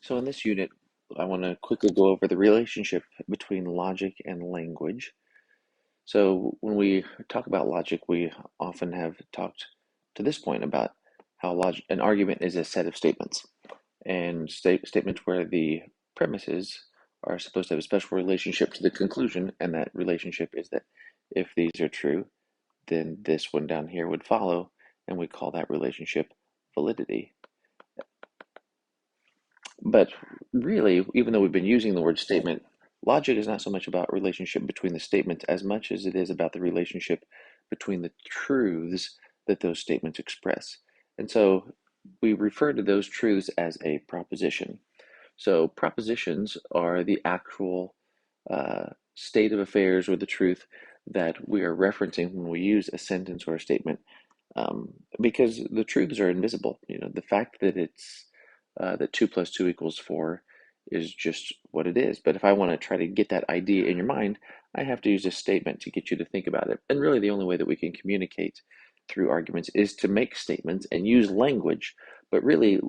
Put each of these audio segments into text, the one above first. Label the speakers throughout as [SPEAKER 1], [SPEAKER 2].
[SPEAKER 1] So in this unit, I want to quickly go over the relationship between logic and language. So when we talk about logic, we often have talked to this point about how an argument is a set of statements, and statements where the premises are supposed to have a special relationship to the conclusion, and that relationship is that if these are true, then this one down here would follow, and we call that relationship validity. But really, even though we've been using the word statement, logic is not so much about relationship between the statements as much as it is about the relationship between the truths that those statements express. And so we refer to those truths as a proposition. So propositions are the actual state of affairs or the truth that we are referencing when we use a sentence or a statement, because the truths are invisible. The fact that it's that 2 plus 2 equals 4 is just what it is. But if I want to try to get that idea in your mind, I have to use a statement to get you to think about it. And really, the only way that we can communicate through arguments is to make statements and use language. But really,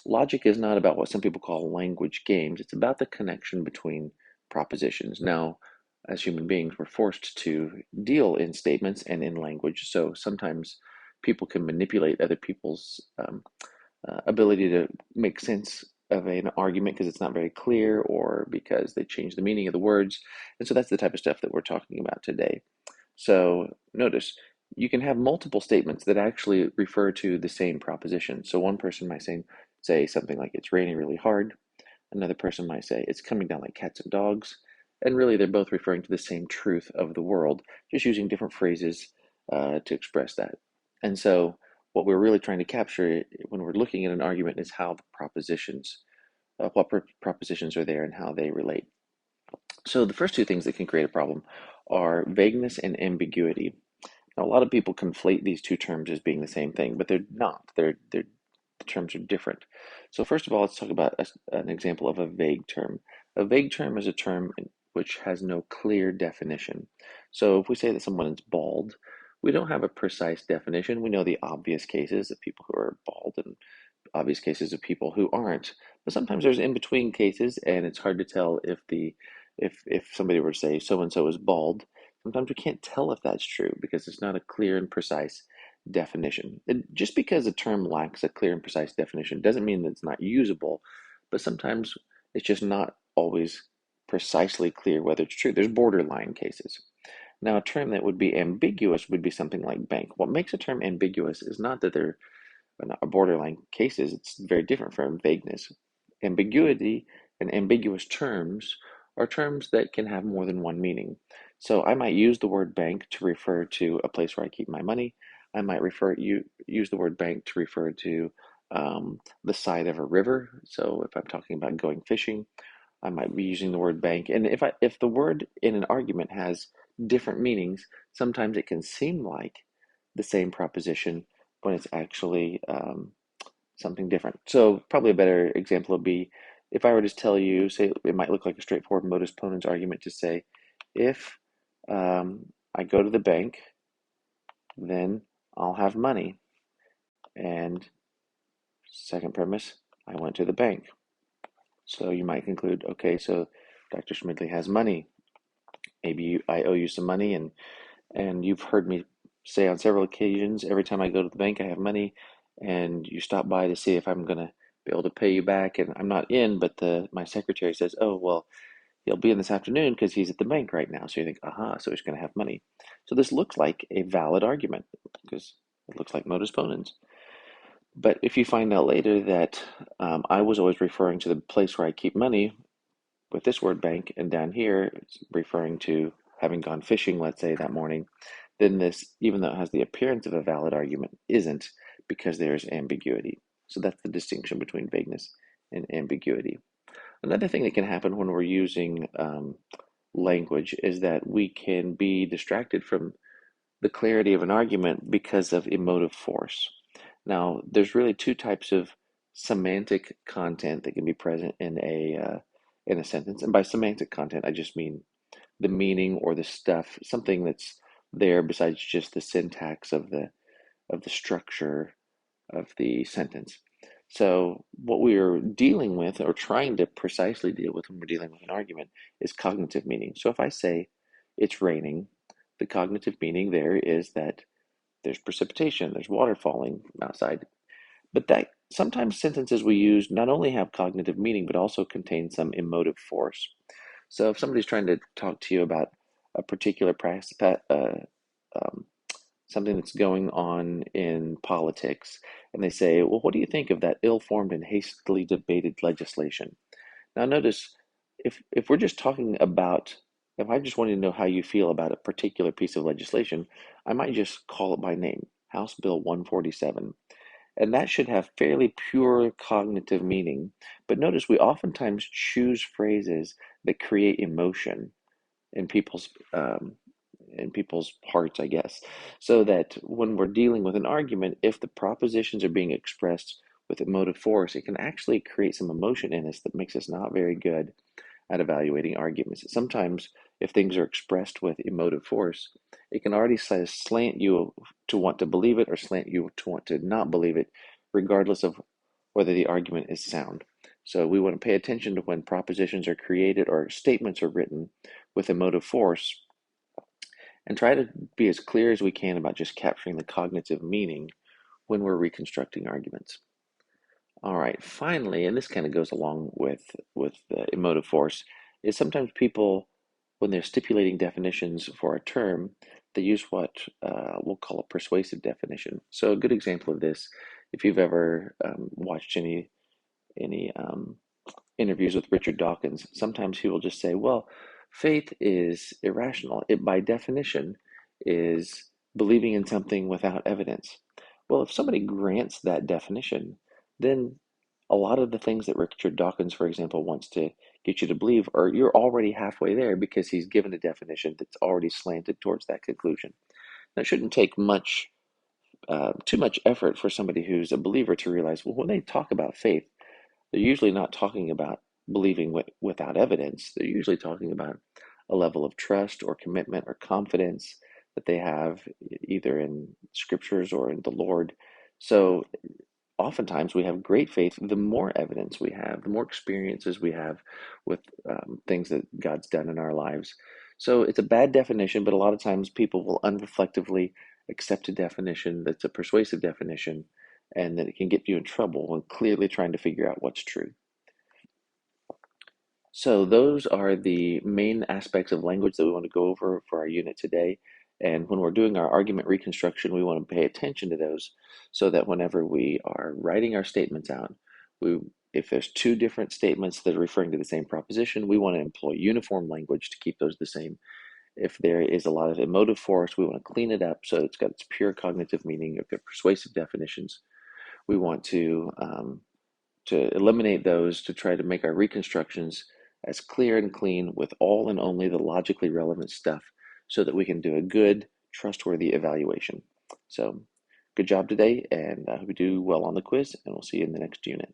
[SPEAKER 1] logic is not about what some people call language games. It's about the connection between propositions. Now, as human beings, we're forced to deal in statements and in language. So sometimes people can manipulate other people's ability to make sense of an argument because it's not very clear or because they change the meaning of the words. And so that's the type of stuff that we're talking about today. So notice you can have multiple statements that actually refer to the same proposition. So one person might say something like it's raining really hard. Another person might say it's coming down like cats and dogs. And really, they're both referring to the same truth of the world, just using different phrases to express that. And so, what we're really trying to capture when we're looking at an argument is how the propositions, propositions are there and how they relate. So, the first two things that can create a problem are vagueness and ambiguity. Now, a lot of people conflate these two terms as being the same thing, but they're not. The terms are different. So first of all, let's talk about an example of a vague term. A vague term is a term which has no clear definition. So if we say that someone is bald, we don't have a precise definition. We know the obvious cases of people who are bald and obvious cases of people who aren't. But sometimes there's in between cases, and it's hard to tell if somebody were to say so and so is bald. Sometimes we can't tell if that's true because it's not a clear and precise definition. Just because a term lacks a clear and precise definition doesn't mean that it's not usable, but sometimes it's just not always precisely clear whether it's true. There's borderline cases. Now, a term that would be ambiguous would be something like bank. What makes a term ambiguous is not that they're borderline cases, it's very different from vagueness. Ambiguity and ambiguous terms are terms that can have more than one meaning. So I might use the word bank to refer to a place where I keep my money. I might use the word bank to refer to the side of a river. So if I'm talking about going fishing, I might be using the word bank. And if the word in an argument has different meanings, sometimes it can seem like the same proposition when it's actually something different. So probably a better example would be if I were to tell you, say it might look like a straightforward modus ponens argument to say, if I go to the bank, then I'll have money. And second premise, I went to the bank. So you might conclude, okay, so Dr. Schmidley has money. Maybe I owe you some money, and you've heard me say on several occasions, every time I go to the bank, I have money, and you stop by to see if I'm gonna be able to pay you back, and I'm not in, but my secretary says, oh, well, he'll be in this afternoon because he's at the bank right now. So you think, aha, so he's gonna have money. So this looks like a valid argument because it looks like modus ponens. But if you find out later that I was always referring to the place where I keep money with this word bank, and down here it's referring to having gone fishing, let's say, that morning, then this, even though it has the appearance of a valid argument, isn't because there's ambiguity. So that's the distinction between vagueness and ambiguity. Another thing that can happen when we're using language is that we can be distracted from the clarity of an argument because of emotive force. Now, there's really two types of semantic content that can be present in a sentence, and by semantic content, I just mean the meaning or the stuff, something that's there besides just the syntax of the structure of the sentence. So what we are dealing with, or trying to precisely deal with when we're dealing with an argument, is cognitive meaning. So if I say it's raining, the cognitive meaning there is that there's precipitation, there's water falling outside. But that sometimes sentences we use not only have cognitive meaning, but also contain some emotive force. So if somebody's trying to talk to you about a particular practice, um, something that's going on in politics, and they say, well, what do you think of that ill-formed and hastily debated legislation? Now, notice if we're just talking about, if I just wanted to know how you feel about a particular piece of legislation, I might just call it by name, House Bill 147. And that should have fairly pure cognitive meaning. But notice we oftentimes choose phrases that create emotion in people's hearts, I guess, so that when we're dealing with an argument, if the propositions are being expressed with emotive force, it can actually create some emotion in us that makes us not very good at evaluating arguments. Sometimes, if things are expressed with emotive force, it can already slant you to want to believe it or slant you to want to not believe it, regardless of whether the argument is sound. So we want to pay attention to when propositions are created or statements are written with emotive force, and try to be as clear as we can about just capturing the cognitive meaning when we're reconstructing arguments. All right, finally, and this kind of goes along with the emotive force, is sometimes people, when they're stipulating definitions for a term, they use what we'll call a persuasive definition. So a good example of this, if you've ever watched any interviews with Richard Dawkins, sometimes he will just say, well, faith is irrational. It, by definition, is believing in something without evidence. Well, if somebody grants that definition, then a lot of the things that Richard Dawkins, for example, wants to get you to believe, are you're already halfway there because he's given a definition that's already slanted towards that conclusion. Now, it shouldn't take too much effort for somebody who's a believer to realize, well, when they talk about faith, they're usually not talking about believing without evidence. They're usually talking about a level of trust or commitment or confidence that they have either in scriptures or in the Lord. So oftentimes we have great faith the more evidence we have, the more experiences we have with things that God's done in our lives. So it's a bad definition, but a lot of times people will unreflectively accept a definition that's a persuasive definition, and that it can get you in trouble when clearly trying to figure out what's true. So those are the main aspects of language that we want to go over for our unit today. And when we're doing our argument reconstruction, we want to pay attention to those so that whenever we are writing our statements out, we, if there's two different statements that are referring to the same proposition, we want to employ uniform language to keep those the same. If there is a lot of emotive force, we want to clean it up so it's got its pure cognitive meaning. If they're persuasive definitions, we want to eliminate those to try to make our reconstructions as clear and clean with all and only the logically relevant stuff so that we can do a good, trustworthy evaluation. So, good job today, and I hope you do well on the quiz, and we'll see you in the next unit.